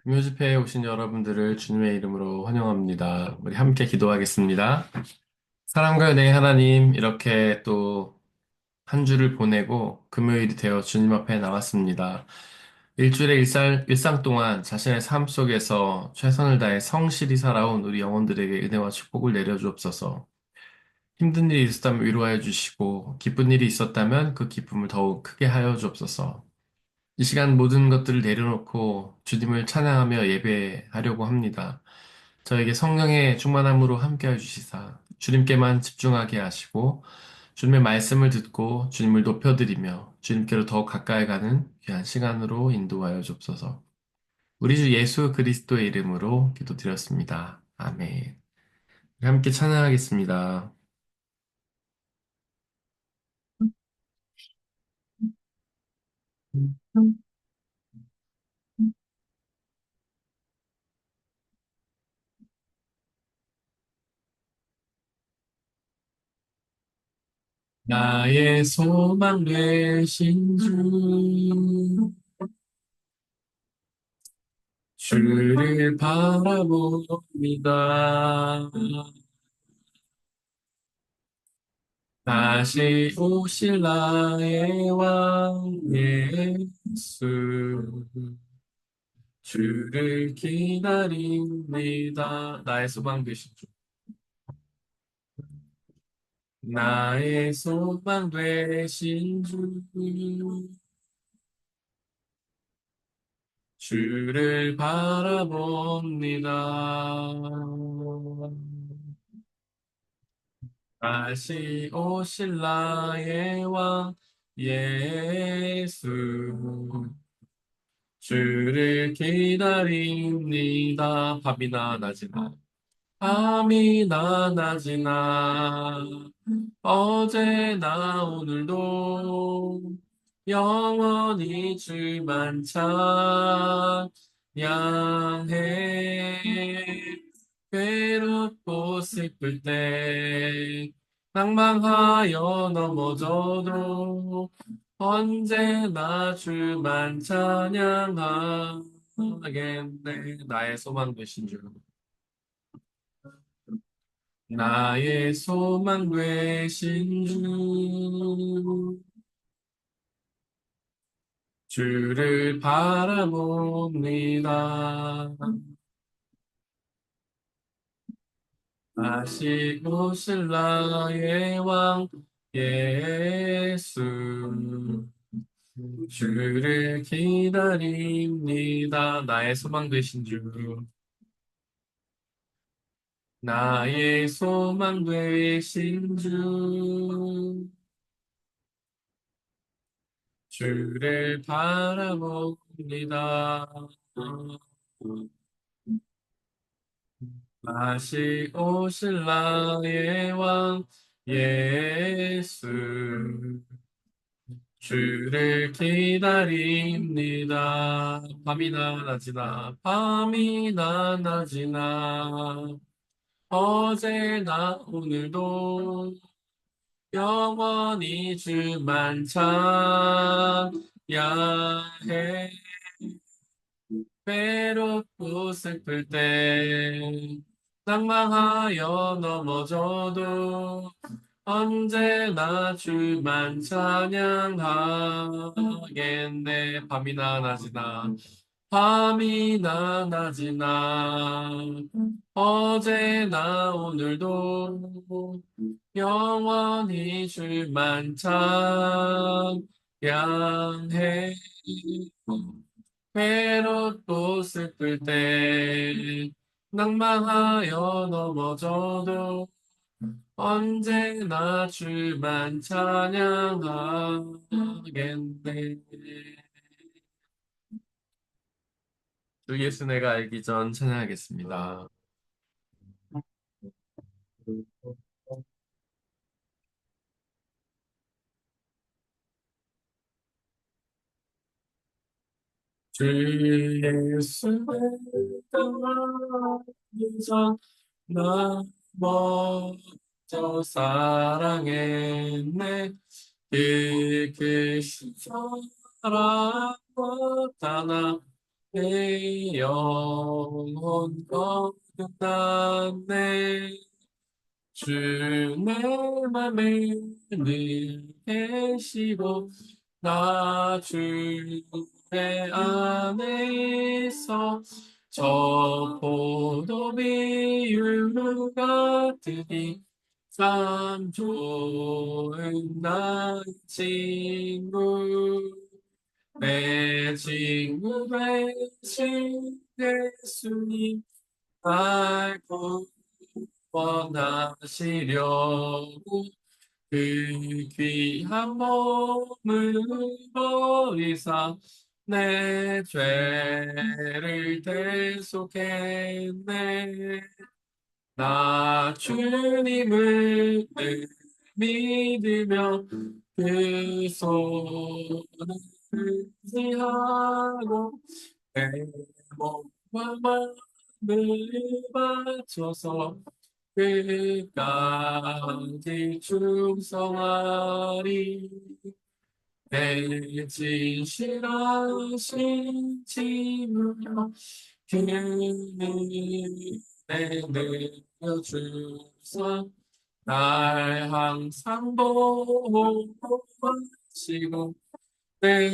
뮤즈페에 오신 여러분들을 주님의 이름으로 환영합니다. 우리 함께 기도하겠습니다. 사랑과 은혜의 하나님, 이렇게 또 한 주를 보내고 금요일이 되어 주님 앞에 나왔습니다. 일주일의 일상 동안 자신의 삶 속에서 최선을 다해 성실히 살아온 우리 영혼들에게 은혜와 축복을 내려주옵소서. 힘든 일이 있었다면 위로하여 주시고, 기쁜 일이 있었다면 그 기쁨을 더욱 크게 하여 주옵소서. 이 시간 모든 것들을 내려놓고 주님을 찬양하며 예배하려고 합니다. 저에게 성령의 충만함으로 함께해 주시사 주님께만 집중하게 하시고 주님의 말씀을 듣고 주님을 높여드리며 주님께로 더 가까이 가는 귀한 시간으로 인도하여 주옵소서. 우리 주 예수 그리스도의 이름으로 기도드렸습니다. 아멘. 함께 찬양하겠습니다. 나의 소망 되신 주, 주를 바라봅니다. 다시 오실 나의 왕 예수, 주를 기다립니다. 나의 소망 되신 주. 나의 소망 되신 주, 주를 바라봅니다. 다시 오실 나의 왕 예수, 주를 기다립니다. 밤이나 낮이나 어제나 오늘도 영원히 주만 찬양해. 괴롭고 슬플 때 낭망하여 넘어져도 언제나 주만 찬양하겠네. 나의 소망 되신 주. 나의 소망 되신 주, 주를 바라봅니다. 다시 오실 나의 왕 예수, 주를 기다립니다. 나의 소망 되신 주, 나의 소망 되신 주, 주를 바라봅니다. 다시 오실 나의 왕 예수, 주를 기다립니다. 밤이나 낮이나 어제나 오늘도 영원히 주만 찬양해. 외롭고 슬플 때 낭망하여 넘어져도 언제나 주만 찬양하겠네. 밤이나 낮이나 어제나 오늘도 영원히 주만 찬양해. 괴롭고 슬플 때 낭망하여 넘어져도 언제나 주만 찬양하겠네. 주 예수 내가 알기 전 찬양하겠습니다. 주 예수 내가 알기 전 나 먼저 사랑했네. 그 크신 사랑보다 내 영혼 거듭나네. 주 내 맘에 늘 계시고 나 주의 안에서 저 포도 비율로 같으니 참 좋은 나 친구 내 친구 되신 예수님 알고 원하시려고 그 귀한 몸을 버리사 내 죄를 대속했네. 나 주님을 늘 믿으며 그 손을 의지하고 내 몸과 마음을 바쳐서 끝까지 충성하리. 내 진실하신 친구여 그는 내 내려주사 날 항상 보호하시고 내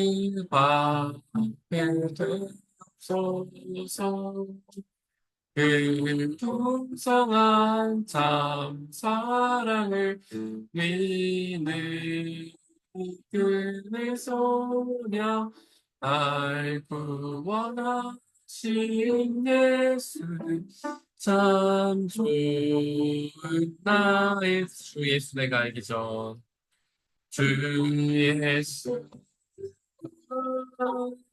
방패 되옵소서. 그 풍성한 참 사랑을 믿는 그의 소녀 날 구원하신 예수는 참 좋은 나의 주 예수 내가 알기 전 주 예수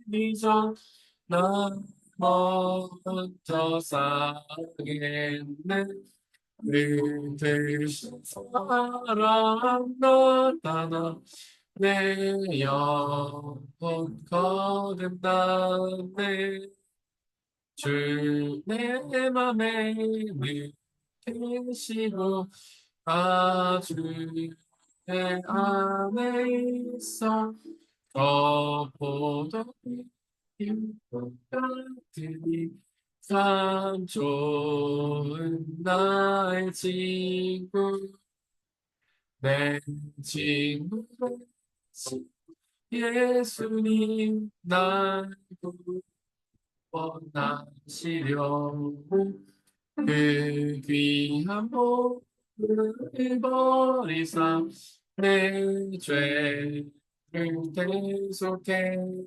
알기 전 나 먼저 사겠네. 그 대신 사랑 나타나 내 영혼 거듭나네. 주 내 맘에 늘 계시고 아주 내 안에 있어 저 포도잎 같으니 참 좋은 나의 친구 내 친구 예수님 날 구원하시려고 그 귀한 몸을 버리사 내 죄를 대속했네.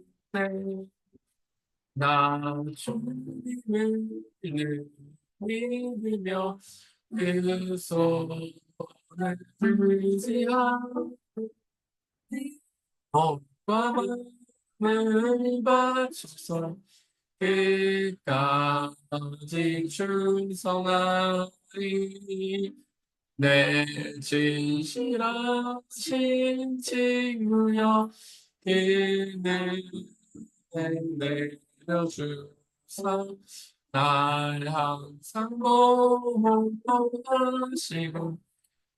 나 주님을 늘 믿으며 그 손을 의지하고 몸과 마음을 바쳐서 끝까지 충성하리. 내 진실하신 친구여 그는 내려주사 날 항상 보호하시고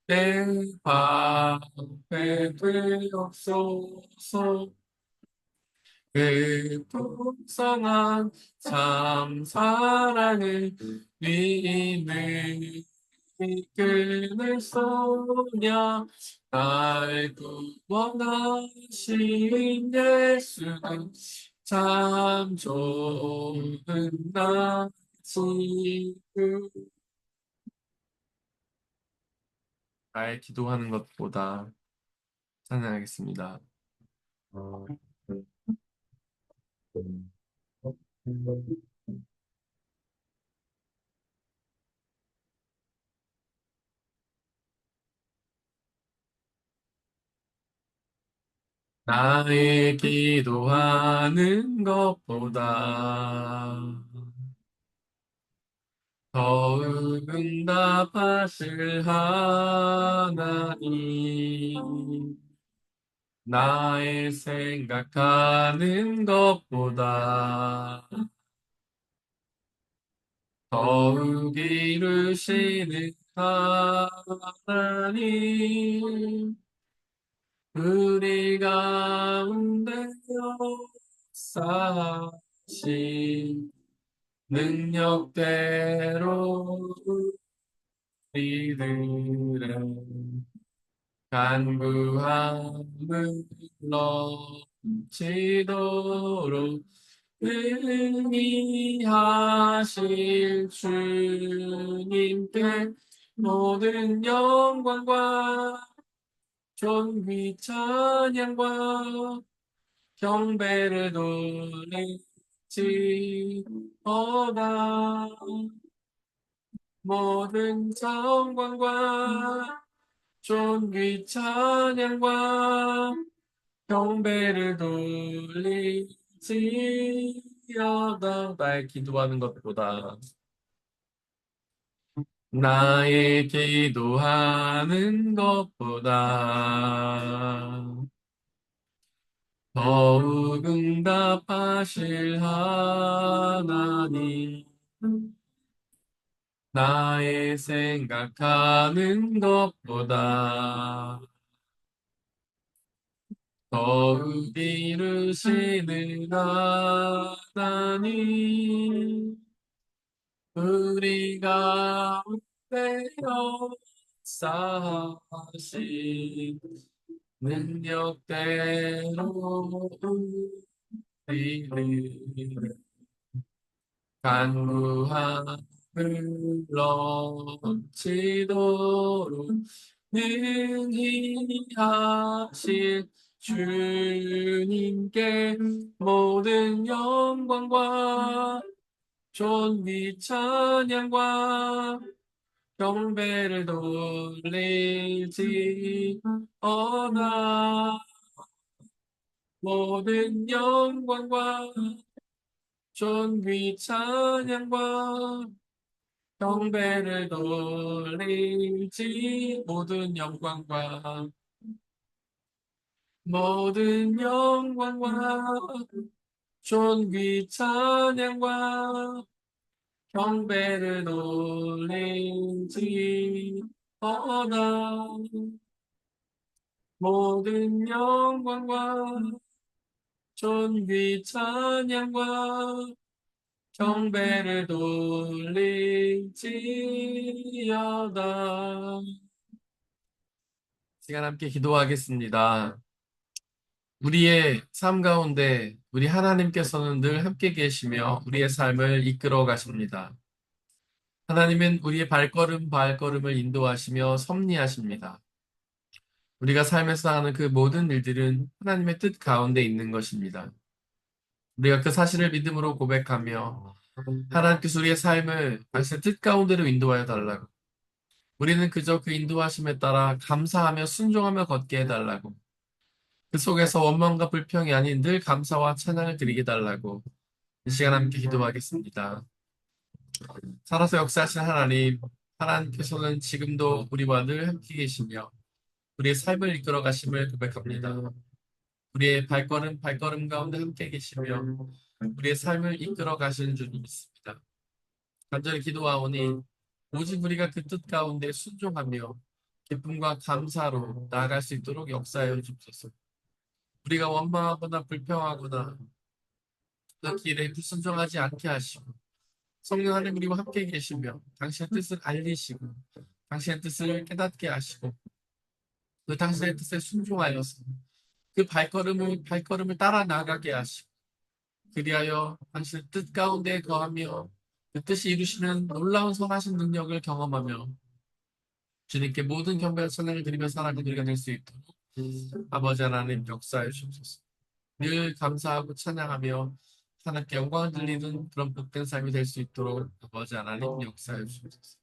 내 방패 되옵소서. 그 풍성한 참 사랑을 믿는 이끌을 쏘냐 날 구원하신 예수는 참 좋은 나 친구 날 기도하는 것보다 찬양하겠습니다. 나의 기도하는 것보다 더 응답하실 하나님 나의 생각하는 것보다 더욱 이루시는 하나님 우리 가운데 역사 시 능력대로 우리들의 간구함을 넘치도록 능히 하실 주님께 모든 영광과 존귀 찬양과 경배를 돌릴지어다. 모든 영광과 존귀 찬양과 경배를 돌릴지어다. 나의 기도하는 것보다 나의 기도하는 것보다 더욱 응답하실 하나님, 나의 생각하는 것보다 더욱 이루시는 하나님, 우리 가운데 역사하신 능력대로 우리를 간구함을 넘치도록 능히 하실 주님께 모든 영광과 존귀 찬양과 경배를 돌릴지어다. 모든 영광과 존귀 찬양과 경배를 돌릴지. 모든 영광과 존귀 찬양과 경배를 돌릴지어다. 모든 영광과 존귀 찬양과 경배를 돌릴지어다. 시간 함께 기도하겠습니다. 우리의 삶 가운데 우리 하나님께서는 늘 함께 계시며 우리의 삶을 이끌어 가십니다. 하나님은 우리의 발걸음을 인도하시며 섭리하십니다. 우리가 삶에서 하는 그 모든 일들은 하나님의 뜻 가운데 있는 것입니다. 우리가 그 사실을 믿음으로 고백하며 하나님께서 우리의 삶을 당신의 뜻 가운데로 인도하여 달라고, 우리는 그저 그 인도하심에 따라 감사하며 순종하며 걷게 해달라고, 그 속에서 원망과 불평이 아닌 늘 감사와 찬양을 드리게 달라고 이 시간 함께 기도하겠습니다. 살아서 역사하신 하나님, 하나님께서는 지금도 우리와 늘 함께 계시며 우리의 삶을 이끌어 가심을 고백합니다. 우리의 발걸음 가운데 함께 계시며 우리의 삶을 이끌어 가시는 주님 있습니다. 간절히 기도하오니 오직 우리가 그 뜻 가운데 순종하며 기쁨과 감사로 나아갈 수 있도록 역사하여 주옵소서. 우리가 원망하거나 불평하거나 그 길에 불순종하지 않게 하시고 성령 하나님 우리와 함께 계시며 당신의 뜻을 알리시고 당신의 뜻을 깨닫게 하시고 그 당신의 뜻에 순종하여서 그 발걸음을 따라 나가게 하시고 그리하여 당신의 뜻 가운데 거하며 그 뜻이 이루시는 놀라운 선하신 능력을 경험하며 주님께 모든 경배와 찬양을 드리며 살아가는 우리가 될 수 있도록 아버지 하나님 역사해 주옵소서. 늘 감사하고 찬양하며 하나님께 영광을 돌리는 그런 복된 삶이 될 수 있도록 아버지 하나님 역사해 주옵소서.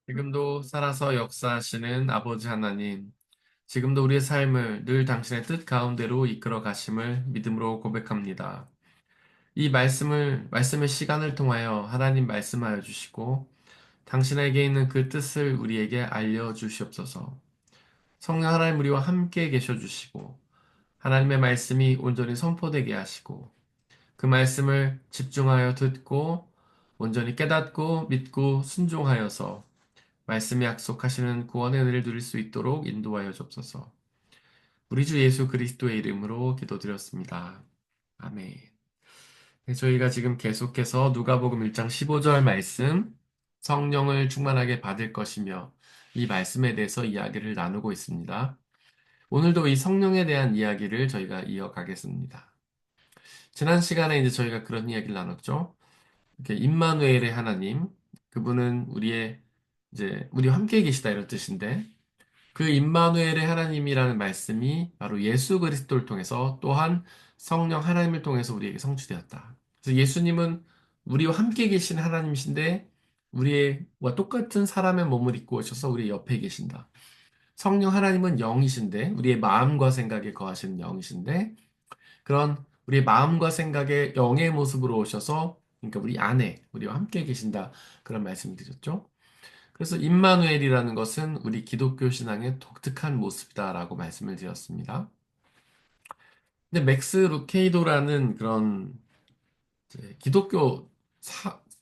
지금도 살아서 역사하시는 아버지 하나님, 지금도 우리의 삶을 늘 당신의 뜻 가운데로 이끌어 가심을 믿음으로 고백합니다. 이 말씀의 시간을 통하여 하나님 말씀하여 주시고, 당신에게 있는 그 뜻을 우리에게 알려 주시옵소서. 성령 하나님 우리와 함께 계셔 주시고, 하나님의 말씀이 온전히 선포되게 하시고, 그 말씀을 집중하여 듣고, 온전히 깨닫고, 믿고, 순종하여서 말씀이 약속하시는 구원의 은혜를 누릴 수 있도록 인도하여 주옵소서. 우리 주 예수 그리스도의 이름으로 기도드렸습니다. 아멘. 네, 저희가 지금 계속해서 누가복음 1장 15절 말씀 성령을 충만하게 받을 것이며 이 말씀에 대해서 이야기를 나누고 있습니다. 오늘도 이 성령에 대한 이야기를 저희가 이어가겠습니다. 지난 시간에 이제 저희가 그런 이야기를 나눴죠. 이렇게 임마누엘의 하나님, 그분은 우리와 함께 계시다 이런 뜻인데 그 임마누엘의 하나님이라는 말씀이 바로 예수 그리스도를 통해서 또한 성령 하나님을 통해서 우리에게 성취되었다. 그래서 예수님은 우리와 함께 계신 하나님이신데 우리와 똑같은 사람의 몸을 입고 오셔서 우리 옆에 계신다. 성령 하나님은 영이신데 우리의 마음과 생각에 거하시는 영이신데 그런 우리의 마음과 생각에 영의 모습으로 오셔서 그러니까 우리 안에 우리와 함께 계신다. 그런 말씀을 드렸죠. 그래서 임마누엘이라는 것은 우리 기독교 신앙의 독특한 모습이다라고 말씀을 드렸습니다. 근데 맥스 루케이도라는 그런 이제 기독교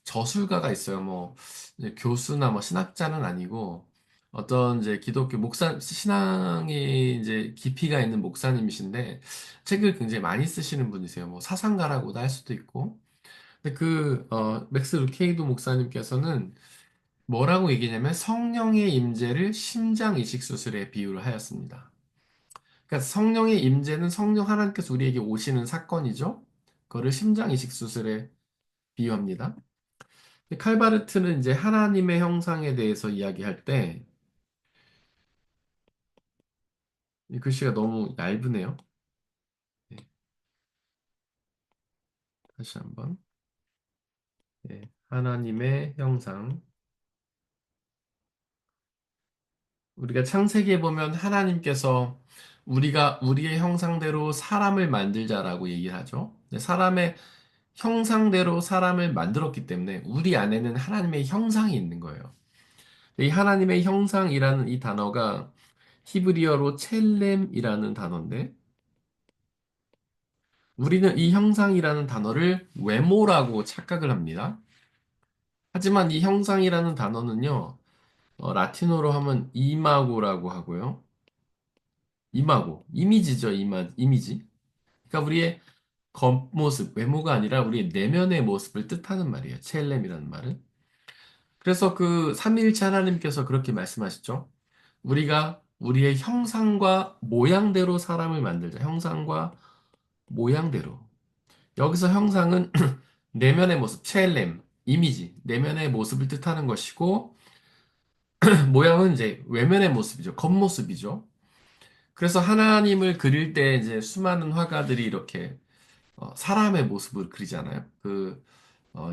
저술가가 있어요. 뭐 이제 교수나 뭐 신학자는 아니고 어떤 이제 기독교 신앙이 이제 깊이가 있는 목사님이신데 책을 굉장히 많이 쓰시는 분이세요. 뭐 사상가라고도 할 수도 있고. 근데 맥스 루케이도 목사님께서는 뭐라고 얘기냐면 성령의 임재를 심장 이식 수술에 비유를 하였습니다. 그러니까 성령의 임재는 성령 하나님께서 우리에게 오시는 사건이죠. 그거를 심장 이식 수술에 비유합니다. 칼바르트는 이제 하나님의 형상에 대해서 이야기할 때 이 글씨가 너무 얇으네요. 네, 다시 한번. 네, 하나님의 형상. 우리가 창세기에 보면 하나님께서 우리가 우리의 형상대로 사람을 만들자라고 얘기를 하죠. 네, 사람의 형상대로 사람을 만들었기 때문에 우리 안에는 하나님의 형상이 있는 거예요. 이 하나님의 형상이라는 이 단어가 히브리어로 첼렘이라는 단어인데 우리는 이 형상이라는 단어를 외모라고 착각을 합니다. 하지만 이 형상이라는 단어는요, 라틴어로 하면 이마고라고 하고요. 이마고, 이미지죠, 이미지. 그러니까 우리의 겉모습, 외모가 아니라 우리의 내면의 모습을 뜻하는 말이에요. 첼렘이라는 말은. 그래서 그 삼위일체 하나님께서 그렇게 말씀하셨죠. 우리가 우리의 형상과 모양대로 사람을 만들자. 형상과 모양대로. 여기서 형상은 내면의 모습, 첼렘, 이미지, 내면의 모습을 뜻하는 것이고, 모양은 이제 외면의 모습이죠. 겉모습이죠. 그래서 하나님을 그릴 때 이제 수많은 화가들이 이렇게 사람의 모습을 그리잖아요.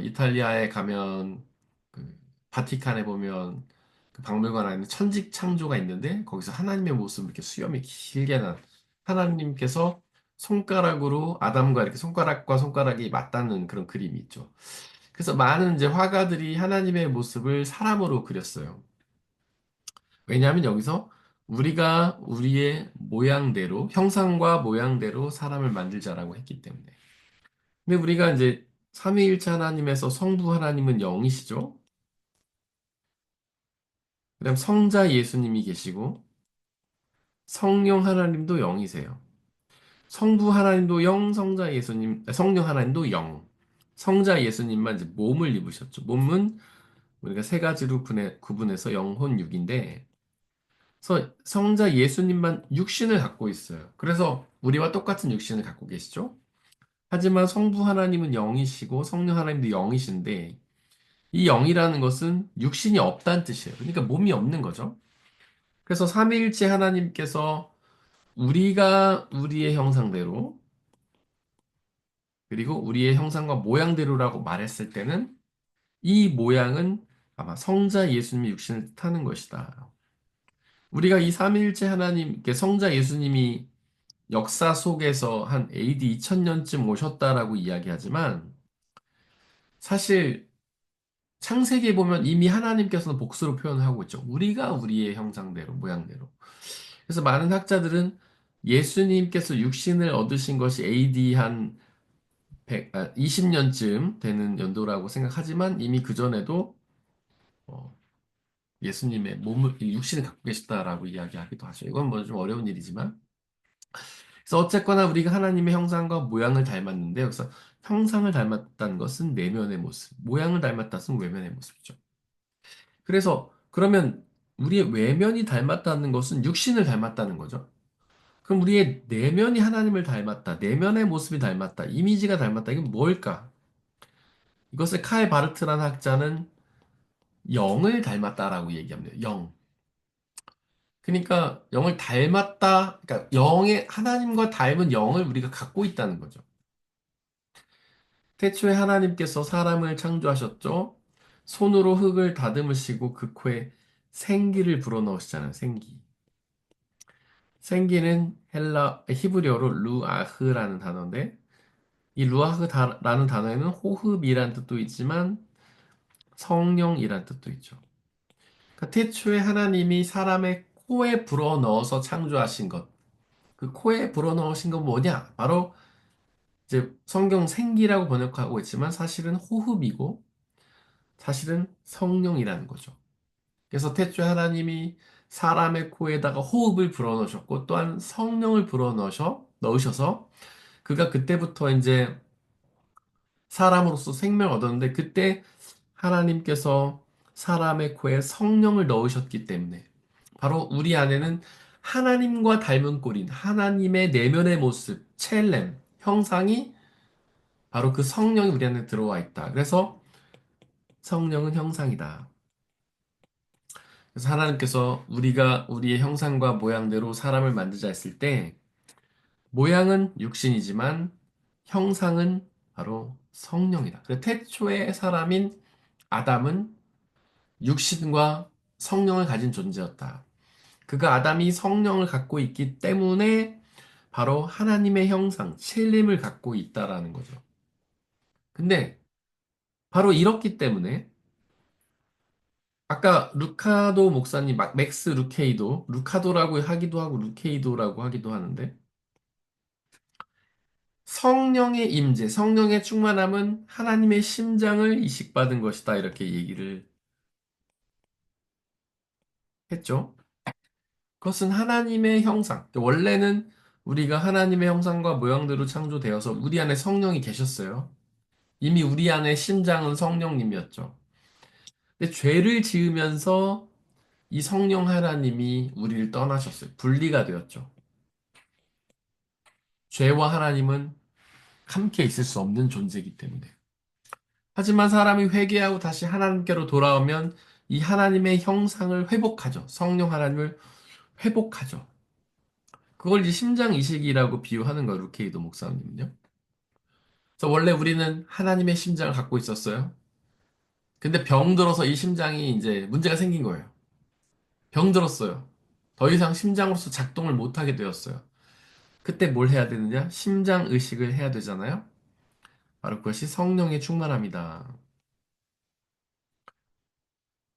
이탈리아에 가면 그 바티칸에 보면 그 박물관 안에 천직 창조가 있는데 거기서 하나님의 모습을 이렇게 수염이 길게 난 하나님께서 손가락으로 아담과 이렇게 손가락과 손가락이 맞닿는 그런 그림이 있죠. 그래서 많은 이제 화가들이 하나님의 모습을 사람으로 그렸어요. 왜냐하면 여기서 우리가 우리의 모양대로 형상과 모양대로 사람을 만들자라고 했기 때문에. 근데 우리가 이제 삼위일체 하나님에서 성부 하나님은 영이시죠? 그다음 성자 예수님이 계시고 성령 하나님도 영이세요. 성부 하나님도 영, 성령 하나님도 영. 성자 예수님만 이제 몸을 입으셨죠. 몸은 우리가 세 가지로 구분해서 영혼 육인데 그래서 성자 예수님만 육신을 갖고 있어요. 그래서 우리와 똑같은 육신을 갖고 계시죠. 하지만 성부 하나님은 영이시고 성령 하나님도 영이신데 이 영이라는 것은 육신이 없다는 뜻이에요. 그러니까 몸이 없는 거죠. 그래서 삼위일체 하나님께서 우리가 우리의 형상대로 그리고 우리의 형상과 모양대로라고 말했을 때는 이 모양은 아마 성자 예수님의 육신을 뜻하는 것이다. 우리가 이 삼위일체 하나님께 성자 예수님이 역사 속에서 한 AD 2000년쯤 오셨다라고 이야기하지만 사실 창세기에 보면 이미 하나님께서는 복수로 표현하고 있죠. 우리가 우리의 형상대로, 모양대로. 그래서 많은 학자들은 예수님께서 육신을 얻으신 것이 AD 한 20년쯤 되는 연도라고 생각하지만 이미 그전에도 예수님의 몸을, 이 육신을 갖고 계시다라고 이야기하기도 하죠. 이건 뭐 좀 어려운 일이지만. 그래서 어쨌거나 우리가 하나님의 형상과 모양을 닮았는데 여기서 형상을 닮았다는 것은 내면의 모습, 모양을 닮았다는 것은 외면의 모습이죠. 그래서 그러면 우리의 외면이 닮았다는 것은 육신을 닮았다는 거죠. 그럼 우리의 내면이 하나님을 닮았다, 내면의 모습이 닮았다, 이미지가 닮았다, 이게 뭘까? 이것을 칼 바르트라는 학자는 영을 닮았다라고 얘기합니다. 영. 그러니까 영을 닮았다, 그러니까 영의 하나님과 닮은 영을 우리가 갖고 있다는 거죠. 태초에 하나님께서 사람을 창조하셨죠. 손으로 흙을 다듬으시고 그 코에 생기를 불어넣으시잖아요. 생기. 생기는 히브리어로 루아흐라는 단어인데 이 루아흐라는 단어에는 호흡이란 뜻도 있지만 성령이란 뜻도 있죠. 그러니까 태초에 하나님이 사람의 코에 불어넣어서 창조하신 것. 그 코에 불어넣으신 건 뭐냐? 바로 이제 성경 생기라고 번역하고 있지만 사실은 호흡이고 사실은 성령이라는 거죠. 그래서 태초에 하나님이 사람의 코에다가 호흡을 불어넣으셨고 또한 성령을 넣으셔서 그가 그때부터 이제 사람으로서 생명을 얻었는데 그때 하나님께서 사람의 코에 성령을 넣으셨기 때문에 바로 우리 안에는 하나님과 닮은 꼴인 하나님의 내면의 모습, 첼렘, 형상이 바로 그 성령이 우리 안에 들어와 있다. 그래서 성령은 형상이다. 그래서 하나님께서 우리가 우리의 형상과 모양대로 사람을 만들자 했을 때 모양은 육신이지만 형상은 바로 성령이다. 그래서 태초의 사람인 아담은 육신과 성령을 가진 존재였다. 그가 아담이 성령을 갖고 있기 때문에 바로 하나님의 형상, 첼림을 갖고 있다라는 거죠. 근데 바로 이렇기 때문에 아까 루카도 목사님, 맥스 루케이도, 루카도라고 하기도 하고 루케이도라고 하기도 하는데 성령의 임재, 성령의 충만함은 하나님의 심장을 이식받은 것이다. 이렇게 얘기를 했죠. 그것은 하나님의 형상. 원래는 우리가 하나님의 형상과 모양대로 창조되어서 우리 안에 성령이 계셨어요. 이미 우리 안에 심장은 성령님이었죠. 근데 죄를 지으면서 이 성령 하나님이 우리를 떠나셨어요. 분리가 되었죠. 죄와 하나님은 함께 있을 수 없는 존재이기 때문에. 하지만 사람이 회개하고 다시 하나님께로 돌아오면 이 하나님의 형상을 회복하죠. 성령 하나님을 회복하죠. 그걸 이제 심장 이식이라고 비유하는 거예요. 루케이도 목사님은요. 그래서 원래 우리는 하나님의 심장을 갖고 있었어요. 근데 병 들어서 이 심장이 이제 문제가 생긴 거예요. 병 들었어요. 더 이상 심장으로서 작동을 못하게 되었어요. 그때 뭘 해야 되느냐? 심장 의식을 해야 되잖아요. 바로 그것이 성령의 충만함이다.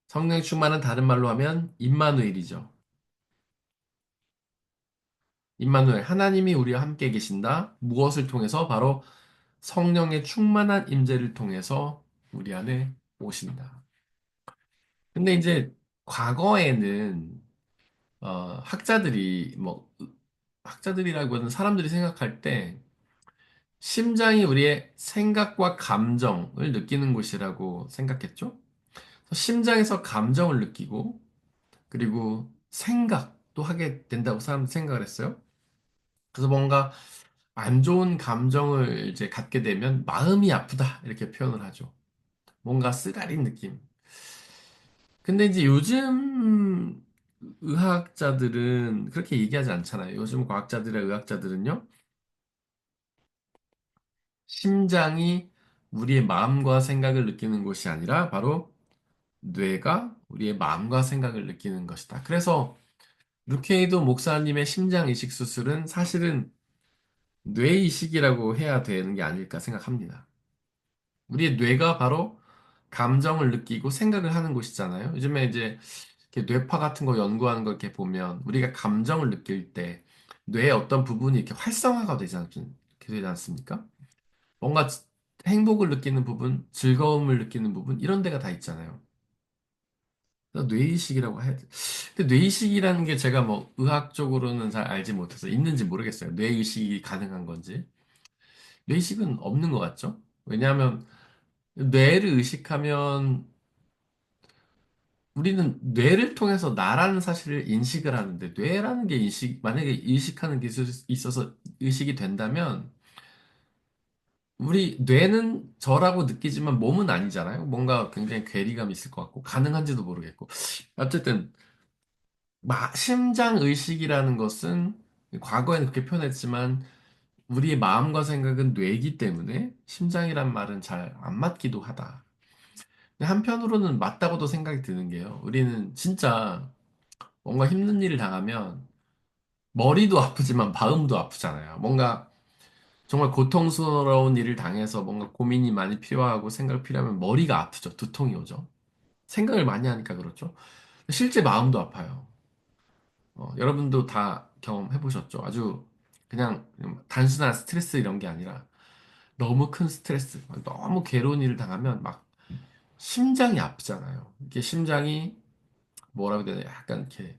성령의 충만은 다른 말로 하면 임마누엘이죠. 임마누엘, 하나님이 우리와 함께 계신다. 무엇을 통해서? 바로 성령의 충만한 임재를 통해서 우리 안에 오신다. 근데 이제 과거에는 학자들이 학자들이라고 하는 사람들이 생각할 때 심장이 우리의 생각과 감정을 느끼는 곳이라고 생각했죠. 심장에서 감정을 느끼고 그리고 생각도 하게 된다고 사람들이 생각을 했어요. 그래서 뭔가 안 좋은 감정을 이제 갖게 되면 마음이 아프다 이렇게 표현을 하죠. 뭔가 쓰라린 느낌. 근데 이제 요즘 의학자들은 그렇게 얘기하지 않잖아요. 요즘 과학자들의 의학자들은요. 심장이 우리의 마음과 생각을 느끼는 곳이 아니라 바로 뇌가 우리의 마음과 생각을 느끼는 것이다. 그래서 루케이도 목사님의 심장 이식 수술은 사실은 뇌 이식이라고 해야 되는 게 아닐까 생각합니다. 우리의 뇌가 바로 감정을 느끼고 생각을 하는 곳이잖아요. 요즘에 이제 이렇게 뇌파 같은 거 연구하는 거 이렇게 보면 우리가 감정을 느낄 때 뇌의 어떤 부분이 이렇게 활성화가 되지 않습니까? 뭔가 행복을 느끼는 부분, 즐거움을 느끼는 부분, 이런 데가 다 있잖아요. 뇌이식이라고 해야 돼. 근데 뇌이식이라는 게 제가 뭐 의학적으로는 잘 알지 못해서 있는지 모르겠어요. 뇌의식이 가능한 건지. 뇌이식은 없는 것 같죠? 왜냐하면 뇌를 의식하면 우리는 뇌를 통해서 나라는 사실을 인식을 하는데 뇌라는 게 만약에 인식하는 기술이 있어서 의식이 된다면 우리 뇌는 저라고 느끼지만 몸은 아니잖아요. 뭔가 굉장히 괴리감이 있을 것 같고 가능한지도 모르겠고. 어쨌든 심장 의식이라는 것은 과거에는 그렇게 표현했지만 우리의 마음과 생각은 뇌이기 때문에 심장이란 말은 잘 안 맞기도 하다. 근데 한편으로는 맞다고도 생각이 드는 게요. 우리는 진짜 뭔가 힘든 일을 당하면 머리도 아프지만 마음도 아프잖아요. 뭔가 정말 고통스러운 일을 당해서 뭔가 고민이 많이 필요하고 생각이 필요하면 머리가 아프죠. 두통이 오죠. 생각을 많이 하니까 그렇죠. 실제 마음도 아파요. 여러분도 다 경험해 보셨죠? 아주 그냥 단순한 스트레스 이런 게 아니라 너무 큰 스트레스, 너무 괴로운 일을 당하면 막 심장이 아프잖아요. 이게 심장이 뭐라고 해야 되나 약간 이렇게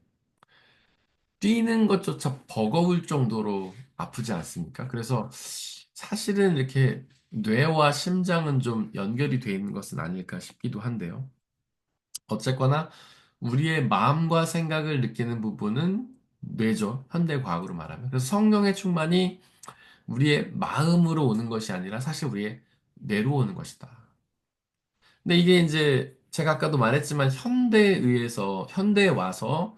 뛰는 것조차 버거울 정도로 아프지 않습니까? 그래서 사실은 이렇게 뇌와 심장은 좀 연결이 돼 있는 것은 아닐까 싶기도 한데요. 어쨌거나 우리의 마음과 생각을 느끼는 부분은 뇌죠. 현대 과학으로 말하면. 그래서 성령의 충만이 우리의 마음으로 오는 것이 아니라 사실 우리의 뇌로 오는 것이다. 근데 이게 이제 제가 아까도 말했지만 현대에 와서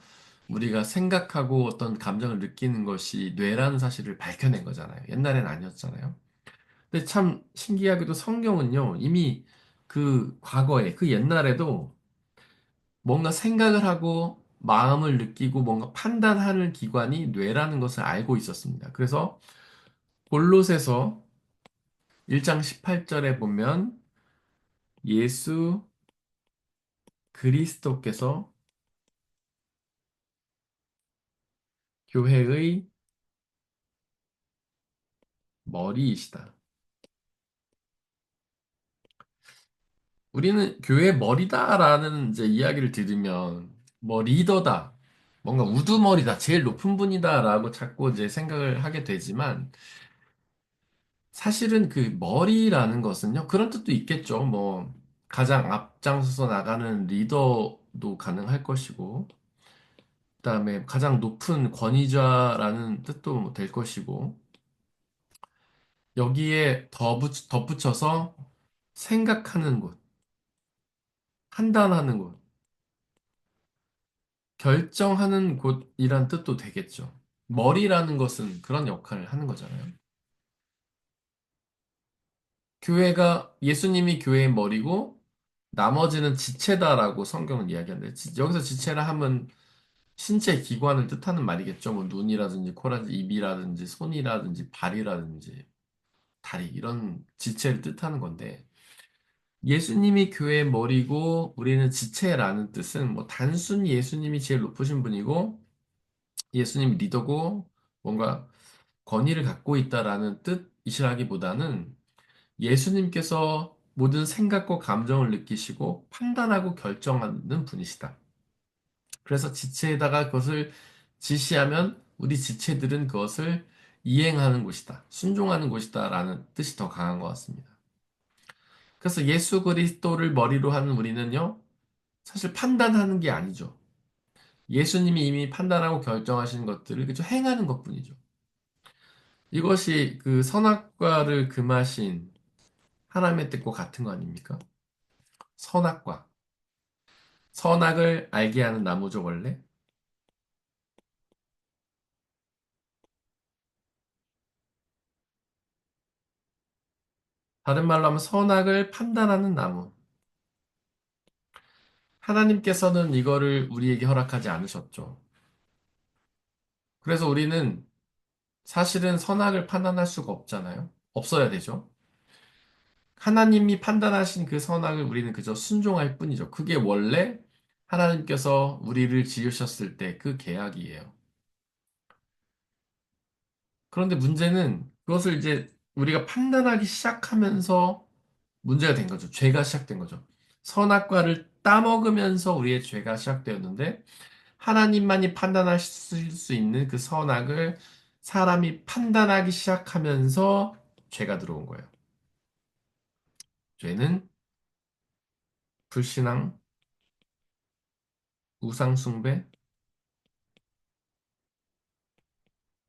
우리가 생각하고 어떤 감정을 느끼는 것이 뇌라는 사실을 밝혀낸 거잖아요. 옛날엔 아니었잖아요. 근데 참 신기하게도 성경은요, 이미 그 과거에, 그 옛날에도 뭔가 생각을 하고 마음을 느끼고 뭔가 판단하는 기관이 뇌라는 것을 알고 있었습니다. 그래서 골로새서 1장 18절에 보면 예수 그리스도께서 교회의 머리이시다. 우리는 교회 머리다라는 이제 이야기를 들으면 뭐 리더다, 뭔가 우두머리다, 제일 높은 분이다라고 자꾸 이제 생각을 하게 되지만 사실은 그 머리라는 것은요 그런 뜻도 있겠죠. 뭐 가장 앞장서서 나가는 리더도 가능할 것이고 그다음에 가장 높은 권위자라는 뜻도 뭐될 것이고 여기에 덧붙여서 생각하는 곳, 판단하는 곳, 결정하는 곳이란 뜻도 되겠죠. 머리라는 것은 그런 역할을 하는 거잖아요. 교회가, 예수님이 교회의 머리고, 나머지는 지체다라고 성경은 이야기하는데, 여기서 지체라 하면 신체 기관을 뜻하는 말이겠죠. 뭐 눈이라든지 코라든지 입이라든지 손이라든지 발이라든지 다리, 이런 지체를 뜻하는 건데, 예수님이 교회의 머리고, 우리는 지체라는 뜻은 뭐 단순히 예수님이 제일 높으신 분이고, 예수님이 리더고, 뭔가 권위를 갖고 있다라는 뜻이라기보다는 예수님께서 모든 생각과 감정을 느끼시고 판단하고 결정하는 분이시다. 그래서 지체에다가 그것을 지시하면 우리 지체들은 그것을 이행하는 곳이다. 순종하는 곳이다라는 뜻이 더 강한 것 같습니다. 그래서 예수 그리스도를 머리로 하는 우리는요, 사실 판단하는 게 아니죠. 예수님이 이미 판단하고 결정하신 것들을 그저 행하는 것뿐이죠. 이것이 그 선악과를 금하신 하나님의 뜻과 같은 거 아닙니까? 선악과. 선악을 알게 하는 나무죠, 원래. 다른 말로 하면 선악을 판단하는 나무. 하나님께서는 이거를 우리에게 허락하지 않으셨죠. 그래서 우리는 사실은 선악을 판단할 수가 없잖아요. 없어야 되죠. 하나님이 판단하신 그 선악을 우리는 그저 순종할 뿐이죠. 그게 원래 하나님께서 우리를 지으셨을 때 그 계약이에요. 그런데 문제는 그것을 이제 우리가 판단하기 시작하면서 문제가 된 거죠. 죄가 시작된 거죠. 선악과를 따먹으면서 우리의 죄가 시작되었는데 하나님만이 판단하실 수 있는 그 선악을 사람이 판단하기 시작하면서 죄가 들어온 거예요. 죄는 불신앙, 우상숭배,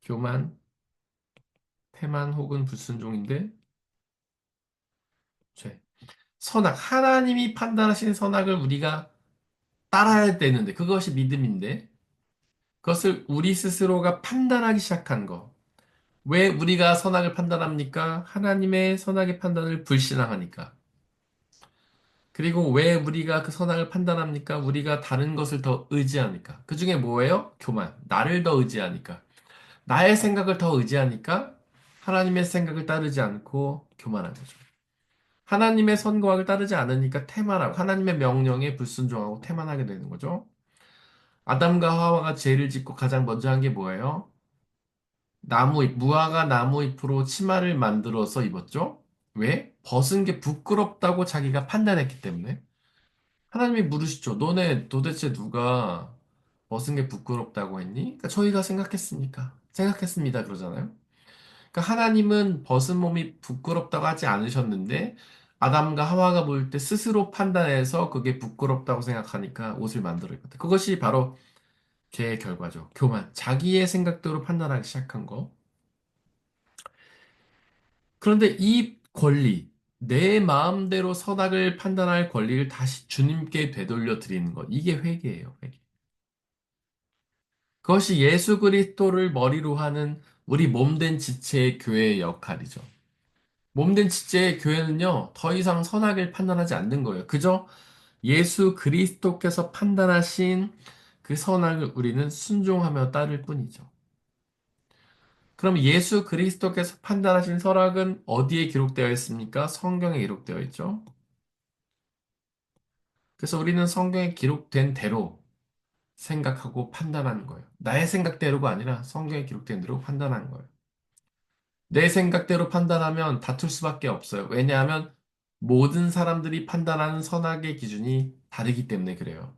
교만, 태만 혹은 불순종인데 죄. 선악, 하나님이 판단하신 선악을 우리가 따라야 되는데 그것이 믿음인데 그것을 우리 스스로가 판단하기 시작한 거. 왜 우리가 선악을 판단합니까? 하나님의 선악의 판단을 불신앙하니까. 그리고 왜 우리가 그 선악을 판단합니까? 우리가 다른 것을 더 의지하니까. 그 중에 뭐예요? 교만. 나를 더 의지하니까. 나의 생각을 더 의지하니까 하나님의 생각을 따르지 않고 교만한 거죠. 하나님의 선거학을 따르지 않으니까 태만하고 하나님의 명령에 불순종하고 태만하게 되는 거죠. 아담과 하와가 죄를 짓고 가장 먼저 한 게 뭐예요? 나무잎, 무화과 나무잎으로 치마를 만들어서 입었죠? 왜? 벗은 게 부끄럽다고 자기가 판단했기 때문에. 하나님이 물으시죠. 너네 도대체 누가 벗은 게 부끄럽다고 했니? 그러니까 저희가 생각했습니까? 생각했습니다. 그러잖아요. 그러니까 하나님은 벗은 몸이 부끄럽다고 하지 않으셨는데 아담과 하와가 볼 때 스스로 판단해서 그게 부끄럽다고 생각하니까 옷을 만들어 입었다. 그것이 바로 죄의 결과죠. 교만. 자기의 생각대로 판단하기 시작한 거. 그런데 이 권리, 내 마음대로 선악을 판단할 권리를 다시 주님께 되돌려 드리는 것. 이게 회개예요, 회개. 그것이 예수 그리스도를 머리로 하는 우리 몸된 지체의 교회의 역할이죠. 몸된 지체의 교회는요, 더 이상 선악을 판단하지 않는 거예요. 그저 예수 그리스도께서 판단하신 그 선악을 우리는 순종하며 따를 뿐이죠. 그럼 예수 그리스도께서 판단하신 선악은 어디에 기록되어 있습니까? 성경에 기록되어 있죠. 그래서 우리는 성경에 기록된 대로 생각하고 판단하는 거예요. 나의 생각대로가 아니라 성경에 기록된 대로 판단하는 거예요. 내 생각대로 판단하면 다툴 수밖에 없어요. 왜냐하면 모든 사람들이 판단하는 선악의 기준이 다르기 때문에 그래요.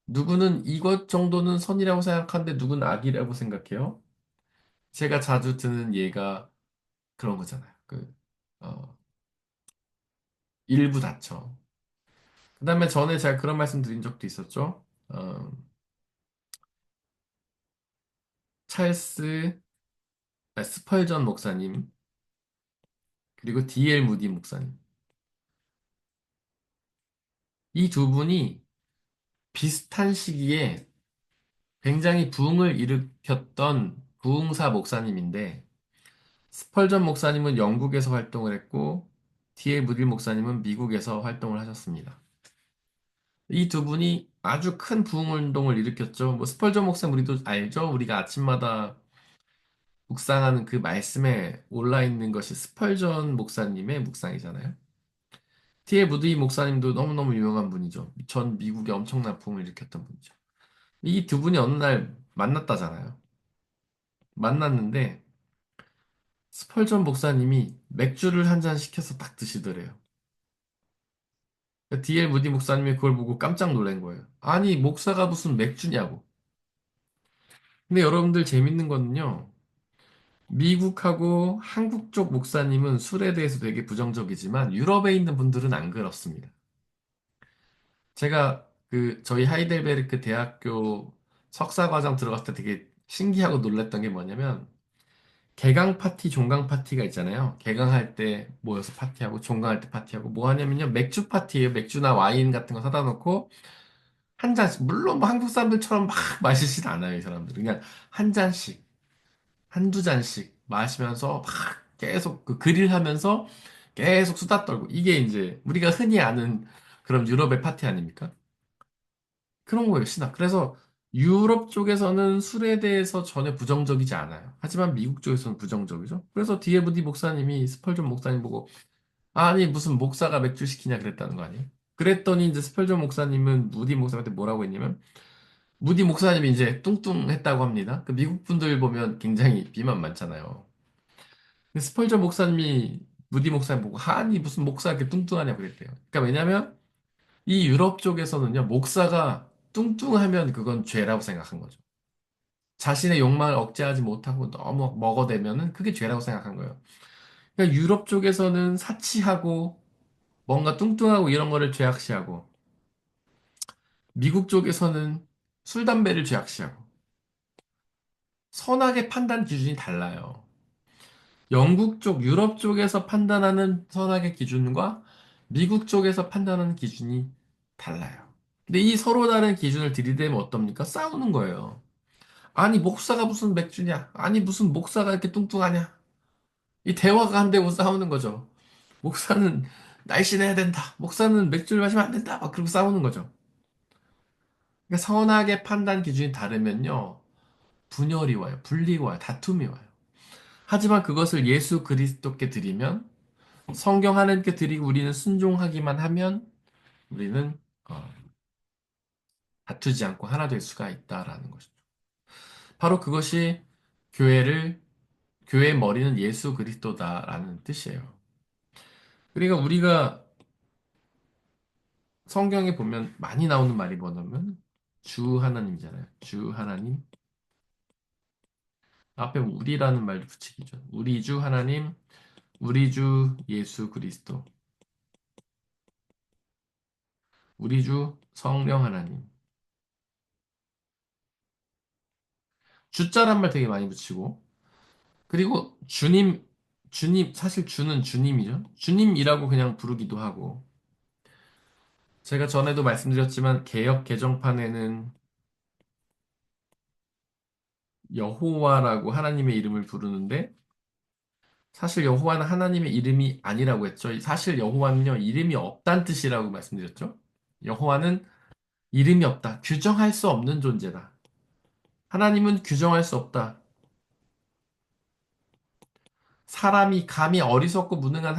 누구는 이것 정도는 선이라고 생각하는데 누구는 악이라고 생각해요. 제가 자주 드는 예가 그런 거잖아요. 일부 다쳐. 그 다음에 전에 제가 그런 말씀 드린 적도 있었죠. 찰스, 스펄전 목사님, 그리고 D.L. 무디 목사님. 이 두 분이 비슷한 시기에 굉장히 부흥을 일으켰던 부흥사 목사님인데, 스펄전 목사님은 영국에서 활동을 했고, D.L. 무디 목사님은 미국에서 활동을 하셨습니다. 이 두 분이 아주 큰 부흥 운동을 일으켰죠. 뭐 스펄전 목사님 우리도 알죠? 우리가 아침마다 묵상하는 그 말씀에 올라 있는 것이 스펄전 목사님의 묵상이잖아요. 티에 무드이 목사님도 너무너무 유명한 분이죠. 전 미국에 엄청난 부흥을 일으켰던 분이죠. 이 두 분이 어느 날 만났다잖아요. 만났는데 스펄전 목사님이 맥주를 한 잔 시켜서 딱 드시더래요. 디엘 무디 목사님이 그걸 보고 깜짝 놀란 거예요. 아니, 목사가 무슨 맥주냐고. 근데 여러분들 재밌는 거는요. 미국하고 한국 쪽 목사님은 술에 대해서 되게 부정적이지만 유럽에 있는 분들은 안 그렇습니다. 제가 저희 하이델베르크 대학교 석사 과정 들어갔을 때 되게 신기하고 놀랐던 게 뭐냐면 개강 파티, 종강 파티가 있잖아요. 개강할 때 모여서 파티하고 종강할 때 파티하고 뭐 하냐면요. 맥주 파티예요. 맥주나 와인 같은 거 사다 놓고 한 잔씩 물론 뭐 한국 사람들처럼 막 마시진 않아요, 이 사람들은. 그냥 한 잔씩, 한두 잔씩 마시면서 막 계속 그 그릴 하면서 계속 수다 떨고 이게 이제 우리가 흔히 아는 그런 유럽의 파티 아닙니까? 그런 거예요, 신학. 그래서 유럽 쪽에서는 술에 대해서 전혀 부정적이지 않아요. 하지만 미국 쪽에서는 부정적이죠. 그래서 디에브디 목사님이 스펄전 목사님 보고 아니 무슨 목사가 맥주 시키냐 그랬다는 거 아니에요? 그랬더니 이제 스펄전 목사님은 무디 목사한테 뭐라고 했냐면 무디 목사님이 이제 뚱뚱했다고 합니다. 그 미국 분들 보면 굉장히 비만 많잖아요. 근데 스펄전 목사님이 무디 목사님 보고 아니 무슨 목사 이렇게 뚱뚱하냐 그랬대요. 그러니까 왜냐면 이 유럽 쪽에서는요, 목사가 뚱뚱하면 그건 죄라고 생각한 거죠. 자신의 욕망을 억제하지 못하고 너무 먹어대면은 그게 죄라고 생각한 거예요. 그러니까 유럽 쪽에서는 사치하고 뭔가 뚱뚱하고 이런 거를 죄악시하고 미국 쪽에서는 술, 담배를 죄악시하고 선악의 판단 기준이 달라요. 영국 쪽, 유럽 쪽에서 판단하는 선악의 기준과 미국 쪽에서 판단하는 기준이 달라요. 근데 이 서로 다른 기준을 들이대면 어떻습니까? 싸우는 거예요. 아니, 목사가 무슨 맥주냐? 아니, 무슨 목사가 이렇게 뚱뚱하냐? 이 대화가 안 되고 싸우는 거죠. 목사는 날씬해야 된다. 목사는 맥주를 마시면 안 된다. 막 그러고 싸우는 거죠. 그러니까 선악의 판단 기준이 다르면요. 분열이 와요. 분리가 와요. 다툼이 와요. 하지만 그것을 예수 그리스도께 드리면 성경 하나님께 드리고 우리는 순종하기만 하면 우리는 다투지 않고 하나 될 수가 있다라는 것이죠. 바로 그것이 교회를 교회의 머리는 예수 그리스도다라는 뜻이에요. 그러니까 우리가 성경에 보면 많이 나오는 말이 뭐냐면 주 하나님이잖아요. 주 하나님. 앞에 우리라는 말도 붙이기죠. 우리 주 하나님, 우리 주 예수 그리스도, 우리 주 성령 하나님. 주자란 말 되게 많이 붙이고 그리고 주님, 사실 주는 주님이죠. 주님이라고 그냥 부르기도 하고. 제가 전에도 말씀드렸지만, 개역 개정판에는 여호와라고 하나님의 이름을 부르는데, 사실 여호와는 하나님의 이름이 아니라고 했죠. 사실 여호와는요, 이름이 없다는 뜻이라고 말씀드렸죠. 여호와는 이름이 없다. 규정할 수 없는 존재다. 하나님은 규정할 수 없다. 사람이 감히 어리석고 무능한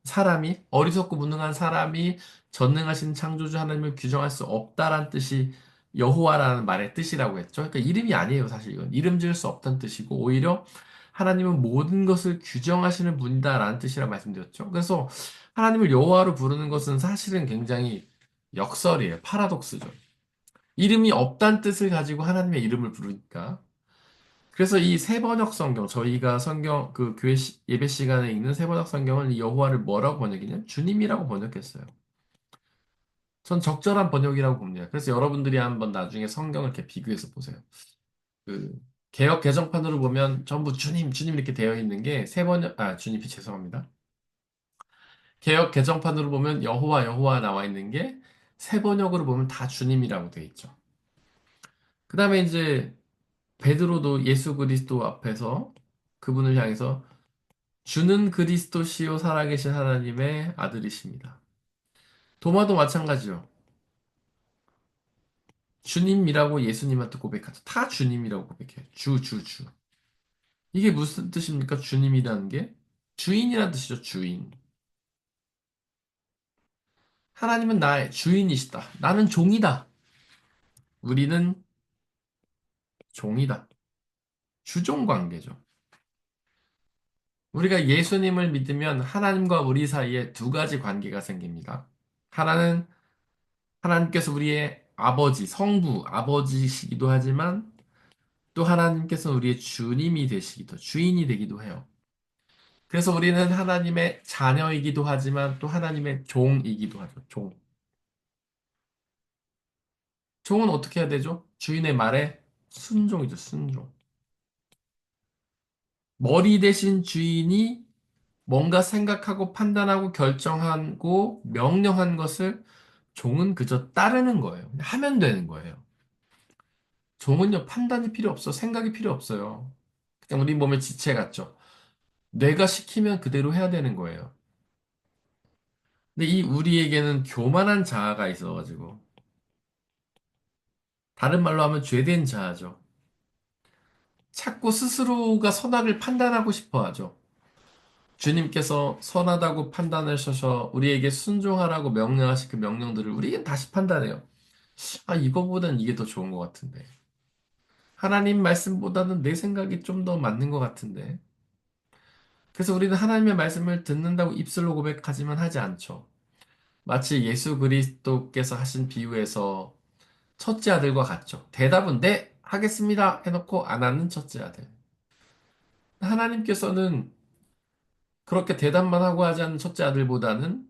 사람이 어리석고 무능한 사람이 전능하신 창조주 하나님을 규정할 수 없다란 뜻이 여호와라는 말의 뜻이라고 했죠. 그러니까 이름이 아니에요, 사실 이건. 이름 지을 수 없다는 뜻이고 오히려 하나님은 모든 것을 규정하시는 분이다라는 뜻이라 말씀드렸죠. 그래서 하나님을 여호와로 부르는 것은 사실은 굉장히 역설이에요. 파라독스죠. 이름이 없다는 뜻을 가지고 하나님의 이름을 부르니까 그래서 이 세번역 성경, 저희가 성경, 그 교회 예배 시간에 읽는 세번역 성경은 이 여호와를 뭐라고 번역했냐면 주님이라고 번역했어요. 전 적절한 번역이라고 봅니다. 그래서 여러분들이 한번 나중에 성경을 이렇게 비교해서 보세요. 그, 개역 개정판으로 보면 전부 주님, 주님 이렇게 되어 있는 게 주님이 죄송합니다. 개역 개정판으로 보면 여호와, 여호와 나와 있는 게 세번역으로 보면 다 주님이라고 되어 있죠. 그 다음에 이제 베드로도 예수 그리스도 앞에서 그분을 향해서 주는 그리스도시요 살아계신 하나님의 아들이십니다. 도마도 마찬가지요. 주님이라고 예수님한테 고백하죠. 다 주님이라고 고백해요. 주, 주, 주. 이게 무슨 뜻입니까? 주님이라는 게 주인이라는 뜻이죠. 주인. 하나님은 나의 주인이시다. 나는 종이다. 우리는 종이다. 주종 관계죠. 우리가 예수님을 믿으면 하나님과 우리 사이에 두 가지 관계가 생깁니다. 하나는 하나님께서 우리의 아버지, 성부, 아버지시기도 하지만 또 하나님께서 우리의 주님이 되시기도, 주인이 되기도 해요. 그래서 우리는 하나님의 자녀이기도 하지만 또 하나님의 종이기도 하죠. 종. 종은 어떻게 해야 되죠? 주인의 말에 순종이죠. 순종. 머리 대신 주인이 뭔가 생각하고 판단하고 결정하고 명령한 것을 종은 그저 따르는 거예요. 하면 되는 거예요. 종은요, 판단이 필요 없어. 생각이 필요 없어요. 그냥 우리 몸의 지체 같죠. 뇌가 시키면 그대로 해야 되는 거예요. 근데 이 우리에게는 교만한 자아가 있어가지고, 다른 말로 하면 죄된 자아죠. 자꾸 스스로가 선악을 판단하고 싶어 하죠. 주님께서 선하다고 판단하셔서 우리에게 순종하라고 명령하신 그 명령들을 우리에겐 다시 판단해요. 아, 이거보단 이게 더 좋은 것 같은데. 하나님 말씀보다는 내 생각이 좀 더 맞는 것 같은데. 그래서 우리는 하나님의 말씀을 듣는다고 입술로 고백하지만 하지 않죠. 마치 예수 그리스도께서 하신 비유에서 첫째 아들과 같죠. 대답은 네, 하겠습니다 해놓고 안 하는 첫째 아들. 하나님께서는 그렇게 대답만 하고 하지 않는 첫째 아들보다는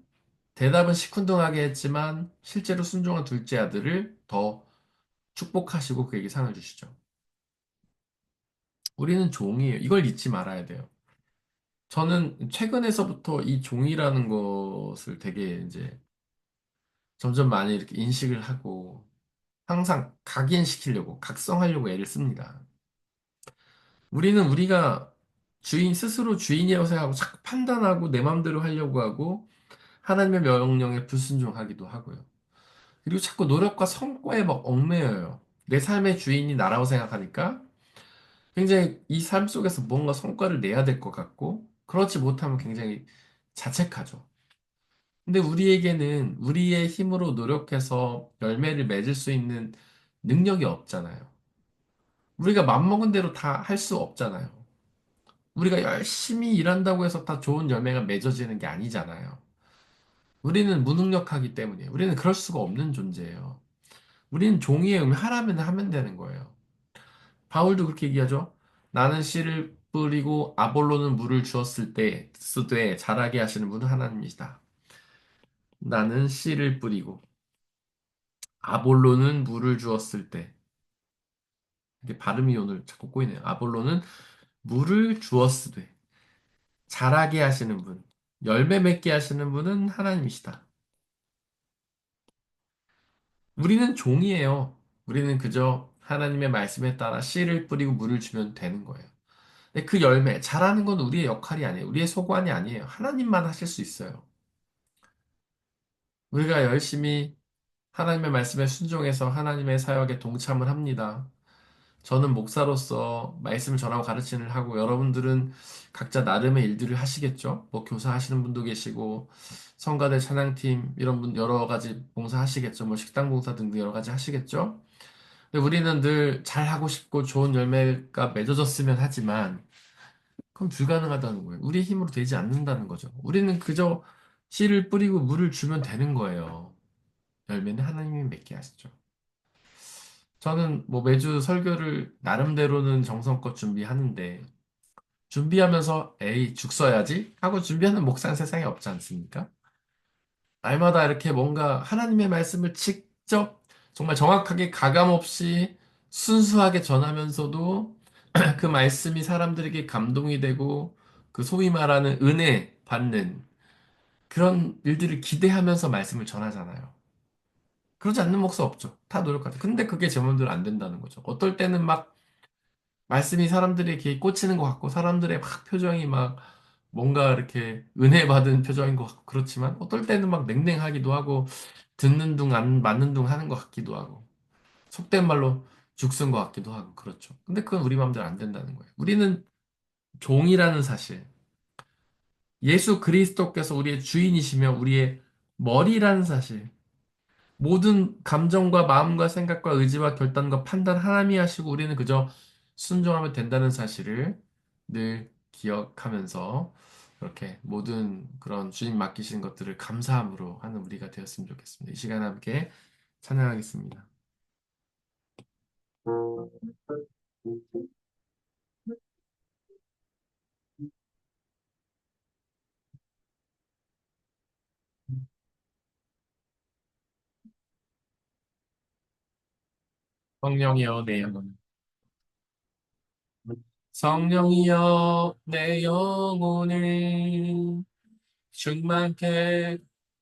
대답은 시큰둥하게 했지만 실제로 순종한 둘째 아들을 더 축복하시고 그에게 상을 주시죠. 우리는 종이에요. 이걸 잊지 말아야 돼요. 저는 최근에서부터 이 종이라는 것을 되게 이제 점점 많이 이렇게 인식을 하고 항상 각인시키려고, 각성하려고 애를 씁니다. 우리는 우리가 주인, 스스로 주인이라고 생각하고 자꾸 판단하고 내 마음대로 하려고 하고 하나님의 명령에 불순종하기도 하고요. 그리고 자꾸 노력과 성과에 막 얽매여요. 내 삶의 주인이 나라고 생각하니까 굉장히 이 삶 속에서 뭔가 성과를 내야 될 것 같고 그렇지 못하면 굉장히 자책하죠. 근데 우리에게는 우리의 힘으로 노력해서 열매를 맺을 수 있는 능력이 없잖아요. 우리가 맘먹은 대로 다 할 수 없잖아요. 우리가 열심히 일한다고 해서 다 좋은 열매가 맺어지는 게 아니잖아요. 우리는 무능력하기 때문이에요. 우리는 그럴 수가 없는 존재예요. 우리는 종이의 하라면 하면 되는 거예요. 바울도 그렇게 얘기하죠. 나는 씨를 뿌리고 아볼로는 물을 주었을 때 쓰되 자라게 하시는 분은 하나님이시다. 나는 씨를 뿌리고 아볼로는 물을 주었을 때 이게 발음이 오늘 자꾸 꼬이네요. 아볼로는 물을 주었으되 자라게 하시는 분, 열매 맺게 하시는 분은 하나님이시다. 우리는 종이에요. 우리는 그저 하나님의 말씀에 따라 씨를 뿌리고 물을 주면 되는 거예요. 근데 그 열매, 자라는 건 우리의 역할이 아니에요. 우리의 소관이 아니에요. 하나님만 하실 수 있어요. 우리가 열심히 하나님의 말씀에 순종해서 하나님의 사역에 동참을 합니다. 저는 목사로서 말씀을 전하고 가르치는 하고 여러분들은 각자 나름의 일들을 하시겠죠? 뭐 교사 하시는 분도 계시고 성가대 찬양팀 이런 분 여러 가지 봉사 하시겠죠? 뭐 식당 봉사 등등 여러 가지 하시겠죠? 근데 우리는 늘 잘하고 싶고 좋은 열매가 맺어졌으면 하지만 그건 불가능하다는 거예요. 우리 힘으로 되지 않는다는 거죠. 우리는 그저 씨를 뿌리고 물을 주면 되는 거예요. 열매는 하나님이 맺게 하시죠. 저는 뭐 매주 설교를 나름대로는 정성껏 준비하는데 준비하면서 에이 죽 써야지 하고 준비하는 목사는 세상에 없지 않습니까? 날마다 이렇게 뭔가 하나님의 말씀을 직접 정말 정확하게 가감 없이 순수하게 전하면서도 그 말씀이 사람들에게 감동이 되고 그 소위 말하는 은혜 받는 그런 일들을 기대하면서 말씀을 전하잖아요. 그러지 않는 목사 없죠. 다 노력하죠. 근데 그게 제 마음대로 안 된다는 거죠. 어떨 때는 막 말씀이 사람들에게 꽂히는 것 같고 사람들의 막 표정이 막 뭔가 이렇게 은혜 받은 표정인 것 같고 그렇지만 어떨 때는 막 냉랭하기도 하고 듣는 둥 안 맞는 둥 하는 것 같기도 하고 속된 말로 죽순 것 같기도 하고 그렇죠. 근데 그건 우리 마음대로 안 된다는 거예요. 우리는 종이라는 사실, 예수 그리스도께서 우리의 주인이시며 우리의 머리라는 사실, 모든 감정과 마음과 생각과 의지와 결단과 판단 하나님이 하시고 우리는 그저 순종하면 된다는 사실을 늘 기억하면서 그렇게 모든 그런 주님 맡기신 것들을 감사함으로 하는 우리가 되었으면 좋겠습니다. 이 시간 함께 찬양하겠습니다. 성령이여 내 영혼 성령이여 내 영혼을 충만케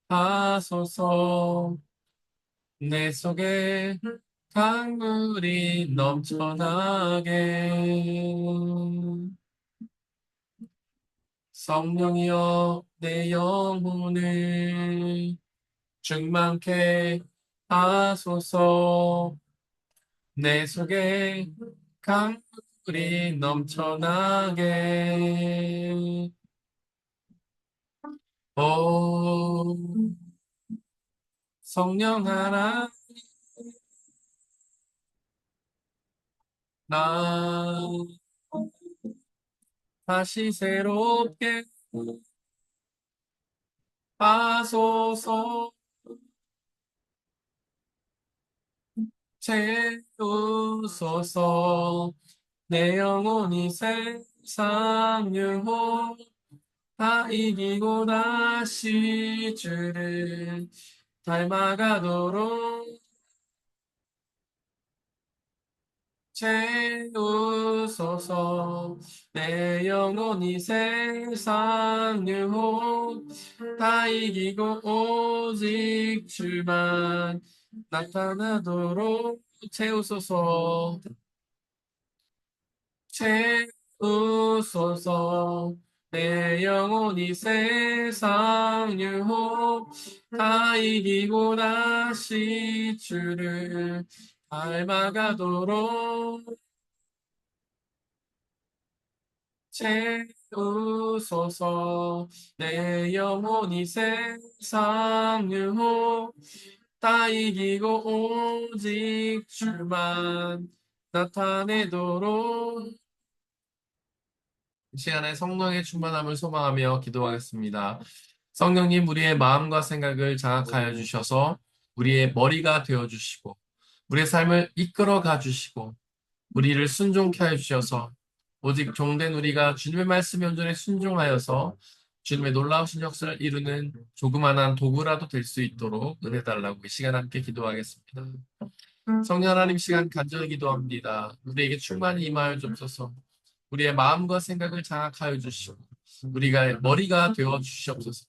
하소서 내 속에 강물이 넘쳐나게 성령이여 내 영혼을 충만케 하소서 내 속에 강물이 넘쳐나게 오 성령 하나 나 다시 새롭게 하소서 채우소서. 내 영혼이 세상 유혹 다 이기고 다시 주를 닮아가도록 채우소서. 내 영혼이 세상 유혹 다 이기고 오직 주만 나타나도록 채우소서. 채우소서. 내 영혼이 세상 유혹 다 이기고 다시 주를 닮아가도록 채우소서. 내 영혼이 세상 유혹 다 이기고 오직 주만 나타내도록 이 시간에 성령의 충만함을 소망하며 기도하겠습니다. 성령님, 우리의 마음과 생각을 장악하여 주셔서 우리의 머리가 되어 주시고, 우리의 삶을 이끌어 가 주시고, 우리를 순종케 하여 주셔서 오직 종된 우리가 주님의 말씀에 온전히 순종하여서 주님의 놀라우신 역사를 이루는 조그만한 도구라도 될 수 있도록 은혜 달라고 이 시간 함께 기도하겠습니다. 성령 하나님 시간 간절히 기도합니다. 우리에게 충만히 임하여 주옵소서. 우리의 마음과 생각을 장악하여 주시고 우리가 머리가 되어 주시옵소서.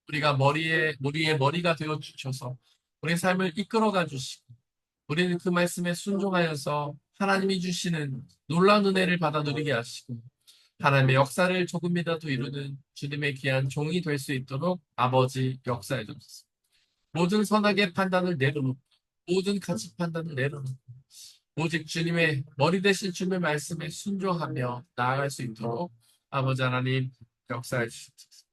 우리의 머리가 되어 주셔서 우리의 삶을 이끌어가 주시고 우리는 그 말씀에 순종하여서 하나님이 주시는 놀라운 은혜를 받아 누리게 하시고 하나님의 역사를 조금이라도 이루는 주님의 귀한 종이 될 수 있도록 아버지 역사해 주옵소서. 모든 선악의 판단을 내려놓고 모든 가치 판단을 내려놓고 오직 주님의 머리 대신 주님의 말씀에 순종하며 나아갈 수 있도록 아버지 하나님 역사해 주시옵소서.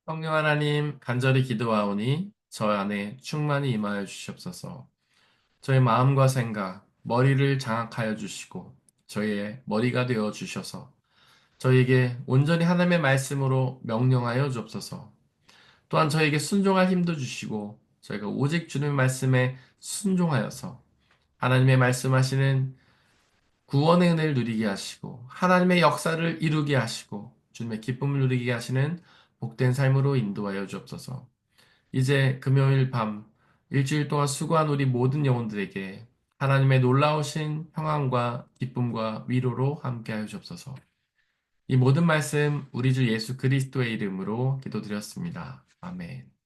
성령 하나님 간절히 기도하오니 저 안에 충만히 임하여 주시옵소서. 저의 마음과 생각, 머리를 장악하여 주시고 저희의 머리가 되어 주셔서 저희에게 온전히 하나님의 말씀으로 명령하여 주옵소서. 또한 저에게 순종할 힘도 주시고 저희가 오직 주님의 말씀에 순종하여서 하나님의 말씀하시는 구원의 은혜를 누리게 하시고 하나님의 역사를 이루게 하시고 주님의 기쁨을 누리게 하시는 복된 삶으로 인도하여 주옵소서. 이제 금요일 밤 일주일 동안 수고한 우리 모든 영혼들에게 하나님의 놀라우신 평안과 기쁨과 위로로 함께하여 주옵소서. 이 모든 말씀 우리 주 예수 그리스도의 이름으로 기도드렸습니다. 아멘.